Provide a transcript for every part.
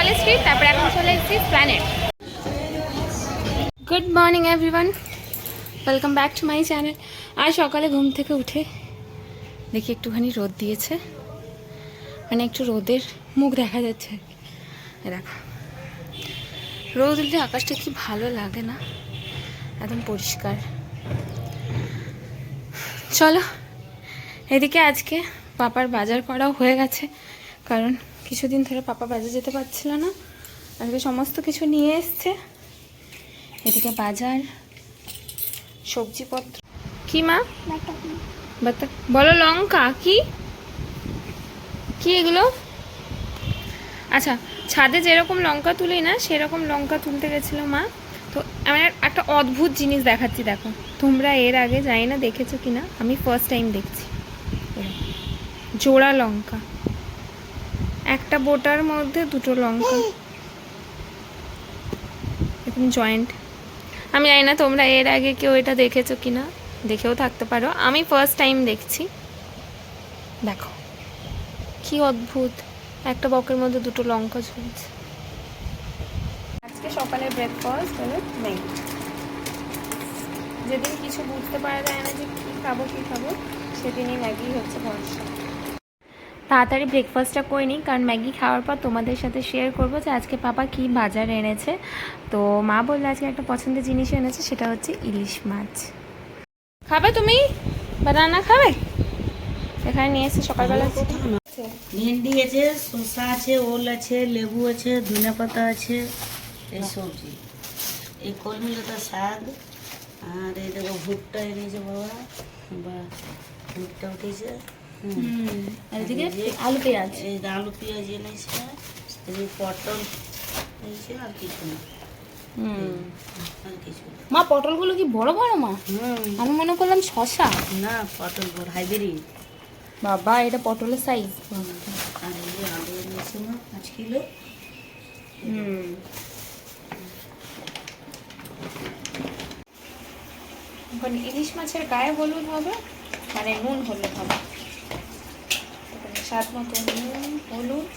College street, তারপরে এখন চলে এসেছি planet. Good morning everyone, welcome back to my channel. আজ সকালে ঘুম থেকে উঠে দেখি একটুখানি রোদ দিয়েছে, মানে একটু রোদের মুখ দেখা যাচ্ছে। দেখো রোদ উঠলে আকাশটা কি ভালো লাগে না, একদম পরিষ্কার। চলো এদিকে আজকে পাপার বাজার করাও হয়ে গেছে, কারণ কিছুদিন ধরে পাপা বাজার যেতে পারছিল না। আজকে সমস্ত কিছু নিয়ে এসছে। এদিকে বাজার, সবজিপত্র। কি মা? বলো লঙ্কা। কি কি এগুলো? আচ্ছা, ছাদে যেরকম লঙ্কা তুলি না সেরকম লঙ্কা তুলতে গেছিলো মা। তো আমি একটা অদ্ভুত জিনিস দেখাচ্ছি, দেখো। তোমরা এর আগে জানি না দেখেছো কিনা, আমি ফার্স্ট টাইম দেখছি। জোড়া লঙ্কা, একটা বোটার মধ্যে দুটো লঙ্কা এরকম জয়েন্ট। আমি জানি না তোমরা এর আগে কেউ এটা দেখেছো কিনা, দেখেও থাকতে পারো, আমি ফার্স্ট টাইম দেখছি। দেখো কি অদ্ভুত, একটা বকের মধ্যে দুটো লঙ্কা ঝুলছে। আজকে সকালে ব্রেকফাস্ট হলো ম্যাগি। যেদিন কিছু বুঝতে পারা যায় না যে কী খাবো সেদিনই ম্যাগি হচ্ছে ভরসা। তাড়াতাড়ি ব্রেকফাস্টটা করে নিই, কারণ ম্যাগি খাওয়ার পর তোমাদের সাথে শেয়ার করবো যে আজকে পাপা কী বাজার এনেছে। তো মা বললো আজকে একটা পছন্দের জিনিস এনেছে, সেটা হচ্ছে ইলিশ মাছ। খাবে তুমি? বানানা খাবে? এখানে নিয়ে এসে সকালবেলা ভেন্ডি আছে, শসা আছে, ওল আছে, লেবু আছে, ধনে পাতা আছে, এই সবজি। এই কলমি লতা শাক, আর এই দেখো ভুট্টা এনেছে বাবা, বা ভুট্টা উঠেছে। আর এদিকে আলু পেঁয়াজ, এই আলু পেঁয়াজ এনেছে, এই পটল এনেছে, আর কিছু না। আর কিছু না। মা পটলগুলো কি বড় বড় মা? আমি মনে করলাম শসা। না, পটল বড়, হাইব্রিড। বাবা এটা পটলের সাইজ। আর এই যে আলু এনেছে মা 5 কিলো। এখন ইলিশ মাছের গায়ে হলুদ হবে, মানে নুন হলুদ হবে, স্বাদ মতো নুন হলুদ।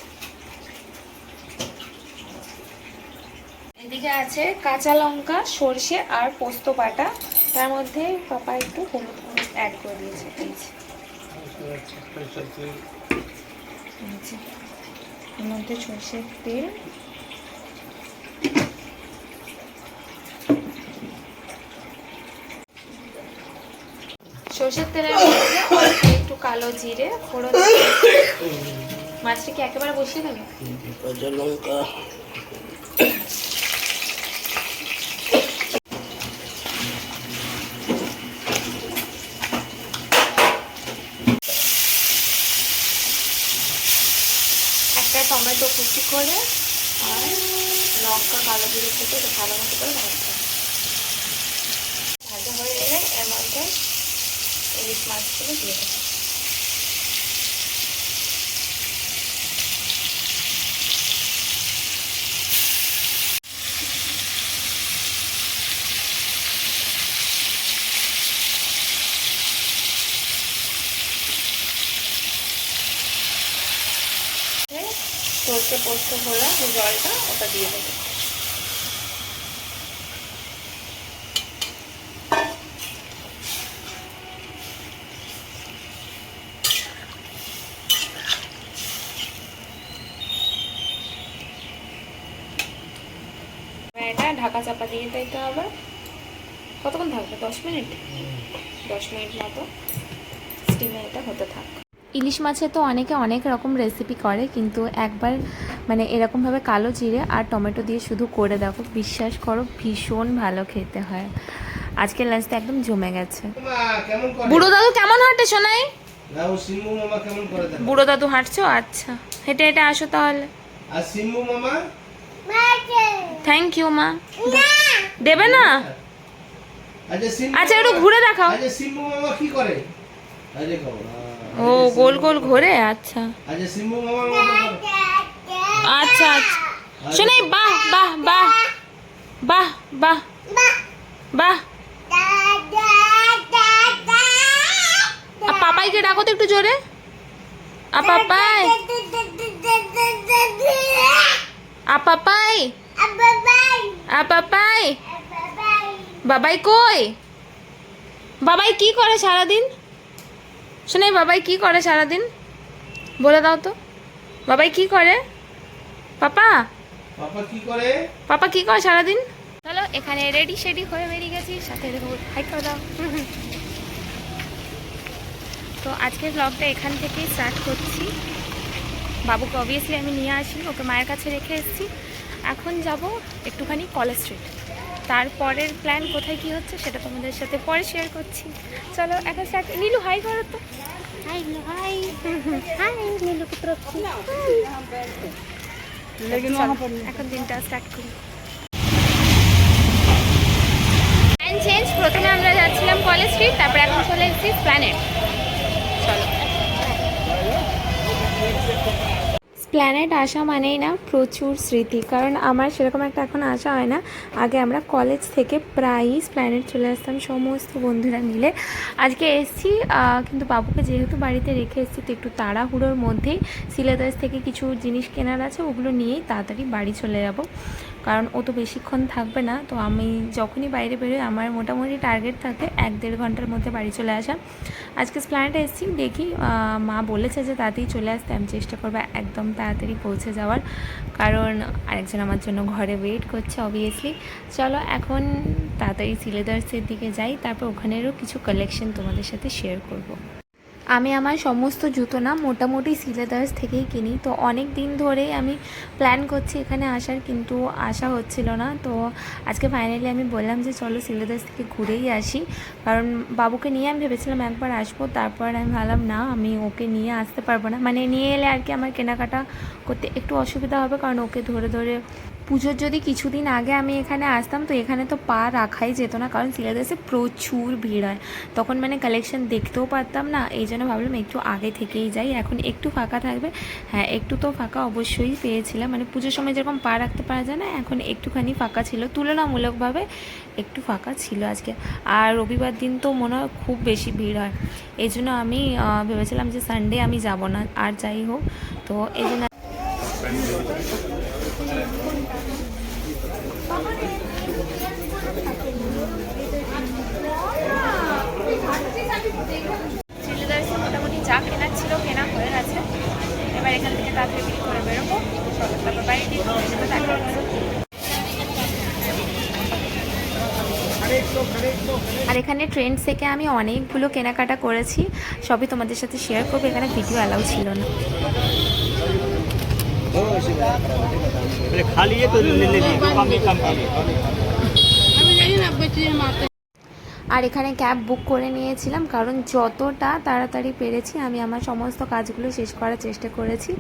এদিকে আছে কাঁচা লঙ্কা, সর্ষে আর পোস্ত বাটা, তার মধ্যে পাপা একটু হলুদ অ্যাড করে দিয়েছে। এর মধ্যে সর্ষের তেল, সর্ষের তেলের মধ্যে অল্প একটু কালো জিরে ফোড়ন। মাছটা কি একেবারে বসিয়ে দেবে? কাঁচা লঙ্কা, একটা টমেটো কুচি করে আর লঙ্কা কালো জিরে থেকে ভালো মতো করে ভাজতে হবে। ভাজা হয়ে গেলে এর মধ্যে ইলিশ মাছগুলো দিয়ে দেবো। সর্ষে পোস্ত ভোলা যে জলটা, ওটা দিয়ে দেবো। এটা ঢাকা চাপা দিয়ে দিতে হবে। কতক্ষণ থাকবে? 10 মিনিট। 10 মিনিট মতো স্টিমে এটা হতে থাক। ইলিশ মাছে তো অনেকে অনেক রকম রেসিপি করে, কিন্তু একবার মানে এরকমভাবে কালো জিরে আর টমেটো দিয়ে শুধু করে দেখো, বিশ্বাস করো ভীষণ ভালো খেতে হয়। আজকের লাঞ্চটা একদম জমে গেছে। বুড়ো দাদু কেমন হাঁটে শোনাই? বুড়ো দাদু হাঁটছো? আচ্ছা, হেঁটে হেঁটে আসো তাহলে। থ্যাংক ইউ মা। দেবে না? আচ্ছা একটু ঘুরে দেখাও। ও গোল গোল ঘুরে, আচ্ছা আচ্ছা আচ্ছা। শোনাই বাহ বাহ বাহ বাহ বাহ বাহ। পাপাইকে ডাকো তো একটু জোরে। পাপাই পাপাই পাপাই বাবাই কই? বাবাই কি করে সারাদিন? শোনে বাবাই কি করে সারাদিন বলে দাও তো। বাবাই কি করে? পাপা পাপা কি করে সারাদিন? চলো এখানে রেডি শেডি হয়ে বেরিয়ে গেছি, সাথে দেখো হাই করে দাও। তো আজকের ব্লগটা এখান থেকেই স্টার্ট করছি। বাবুকে অবভিয়াসলি আমি নিয়ে আসি, ওকে মায়ের কাছে রেখে এসেছি। এখন যাব একটুখানি কলেজ স্ট্রিট। তারপরের প্ল্যান কোথায় কি হচ্ছে সেটা তোমাদের সাথে পরে শেয়ার করছি। চলো এখন স্টার্ট। নীলু হাই করো তো। হাই হাই হাই নীলু পুত্র। এখন দিনটা স্টার্ট করি। Plan change. প্রথমে আমরা যাচ্ছিলাম কলেজ স্ট্রিট, তারপরে এখন চলে এসেছি প্ল্যানেট। চলো। প্ল্যানেট আসা মানেই না প্রচুর স্মৃতি, কারণ আমার সেরকম একটা এখন আসা হয় না। আগে আমরা কলেজ থেকে প্রায়ই প্ল্যানেট চলে আসতাম সমস্ত বন্ধুরা মিলে। আজকে এসছি, কিন্তু বাবুকে যেহেতু বাড়িতে রেখে এসেছি তো একটু তাড়াহুড়োর মধ্যেই সিলেদাস থেকে কিছু জিনিস কেনার আছে, ওগুলো নিয়েই তাড়াতাড়ি বাড়ি চলে যাব, কারণ ও তো বেশিক্ষণ থাকবে না। তো আমি যখনই বাইরে বেরোই আমার মোটামুটি টার্গেট থাকে 1-1.5 ঘন্টার মধ্যে বাড়ি চলে আসা। আজকে প্ল্যানেটে এসেছি, দেখি মা বলেছে যে তাড়াতাড়ি চলে আসতে, আমি চেষ্টা করবো একদম তাড়াতাড়ি পৌঁছে যাওয়ার, কারণ আরেকজন আমার জন্য ঘরে ওয়েট করছে অবভিয়াসলি। চলো এখন তাড়াতাড়ি সিলেদার্সের দিকে যাই, তারপর ওখানেরও কিছু কালেকশন তোমাদের সাথে শেয়ার করব। আমি আমার সমস্ত জুতো না মোটামুটি সিলেদার্স থেকেই কিনি। তো অনেক দিন ধরেই আমি প্ল্যান করছি এখানে আসার, কিন্তু আসা হচ্ছিল না। তো আজকে ফাইনালি আমি বললাম যে চলো সিলেদার্স থেকে ঘুরেই আসি, কারণ বাবুকে নিয়ে আমি ভেবেছিলাম একবার আসবো, তারপর আমি ভাবলাম না আমি ওকে নিয়ে আসতে পারবো না, মানে নিয়ে এলে আর কি আমার কেনাকাটা করতে একটু অসুবিধা হবে, কারণ ওকে ধরে ধরে পুজোর যদি কিছুদিন আগে আমি এখানে আসতাম তো এখানে তো পা রাখাই যেত না, কারণ সিলেদার্সে প্রচুর ভিড় হয়, তখন মানে কালেকশন দেখতেও পারতাম না। এই জন্য ভাবলাম একটু আগে থেকেই যাই, এখন একটু ফাঁকা থাকবে। হ্যাঁ একটু তো ফাঁকা অবশ্যই পেয়েছিলাম, মানে পুজোর সময় যেরকম পা রাখতে পারা যায় না, এখন একটুখানি ফাঁকা ছিল, তুলনামূলকভাবে একটু ফাঁকা ছিল আজকে। আর রবিবার দিন তো মনে হয় খুব বেশি ভিড় হয়, এই জন্য আমি ভেবেছিলাম যে সানডে আমি যাব না। আর যাই হোক, তো এই জন্য সিলেদার্সে মোটামুটি যা কেনার ছিল কেনা হয়ে গেছে। এবার এখান থেকে তাড়াতাড়ি বিক্রি করে বেরোবো, চলো তারপর বাড়ি দিয়ে আর এখানে ট্রেন্ডস থেকে আমি অনেকগুলো কেনাকাটা করেছি, সবই তোমাদের সাথে শেয়ার করবো। এখানে ভিডিও অ্যালাউ ছিল না। আর এখানে ক্যাব বুক করে নিয়েছিলাম, কারণ যতটা তাড়াতাড়ি পেরেছি আমি আমার সমস্ত কাজগুলো শেষ করার চেষ্টা করেছি।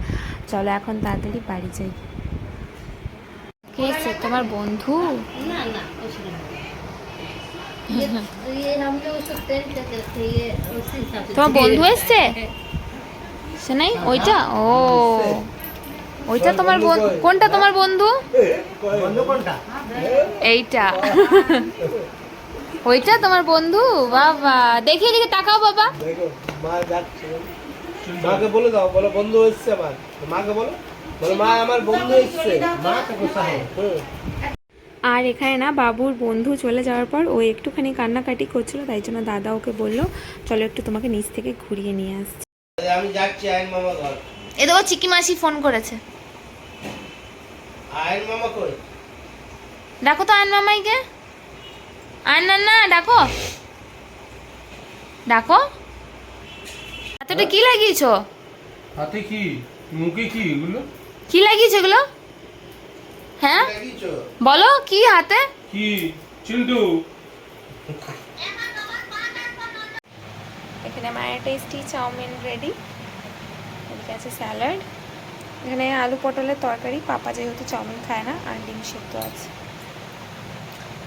চলো এখন তাড়াতাড়ি বাড়ি যাই। কে এসছে? তোমার বন্ধু? তোমার বন্ধু এসছে? সে নাই ওইটা? ও ওইটা তোমার বন্ধু? কোনটা তোমার বন্ধু? এইটা ওইটা তোমার বন্ধু? বাবা দেখি এদিকে তাকাও বাবা। মাকে বলে দাও, বলো বন্ধু এসছে আমার। মাকে বলো, বলো মা আমার বন্ধু এসছে। মা তো কোথায়? আর এখানে না বাবুর বন্ধু চলে যাওয়ার পর ও একটুখানি কান্নাকাটি করছিল, তাই জন্য দাদা ওকে বললো চলো একটু তোমাকে নিচ থেকে ঘুরিয়ে নিয়ে আসছি। আমি যাচ্ছি আইন মামা ঘর। এ দেখো চিকি মাসি ফোন করেছে। আইন মামা কই? ডাকো তো আয়ন মামাইকে। আয়ন না না ডাকো, ডাকো। হাতে কি লাগিয়েছো? হাতে কি, মুখে কি এগুলো? কি লাগিয়েছো এগুলো? হ্যাঁ বলো কি হাতে? কি চিন্টু? এখানে মায়ের টেস্টি চাউমিন রেডি, এদিকে আছে স্যালাড, এখানে আলু পটলের তরকারি, পাপা যেহেতু চাউমিন খায় না, আর ডিম সিদ্ধ আছে।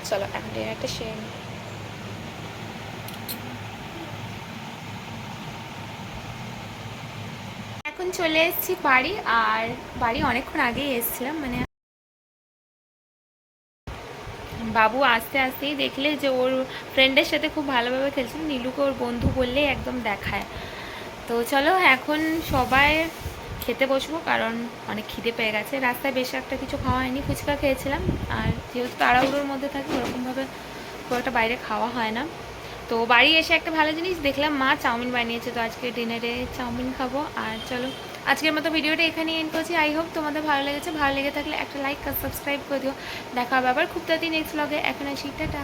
চলো এখন ডিনারটা সেরে নিই। এখন চলে এসেছি বাড়ি, আর বাড়ি অনেকক্ষণ আগেই এসেছিলাম, মানে বাবু আস্তে আস্তেই দেখলে যে ওর ফ্রেন্ডের সাথে খুব ভালোভাবে খেলছিল, নীলুকে ওর বন্ধু বললেই একদম দেখায়। তো চলো এখন সবাই খেতে বসবো, কারণ অনেক খিদে পেয়ে গেছে। রাস্তায় বেশ একটা কিছু খাওয়া হয়নি, ফুচকা খেয়েছিলাম, আর যেহেতু তাড়াহুড়োর মধ্যে থাকি ওরকমভাবে খুব একটা বাইরে খাওয়া হয় না। তো বাড়ি এসে একটা ভালো জিনিস দেখলাম, মা চাউমিন বানিয়েছে, তো আজকে ডিনারে চাউমিন খাবো। আর চলো আজকের মতো ভিডিওটা এখানেই এন্ড করছি। আই হোপ তোমাদের ভালো লেগেছে। ভালো লেগে থাকলে একটা লাইক আর সাবস্ক্রাইব করে দিও। দেখা হবে আবার খুব তাড়াতাড়ি নেক্সট ব্লগে। এখন আসি, টাটা।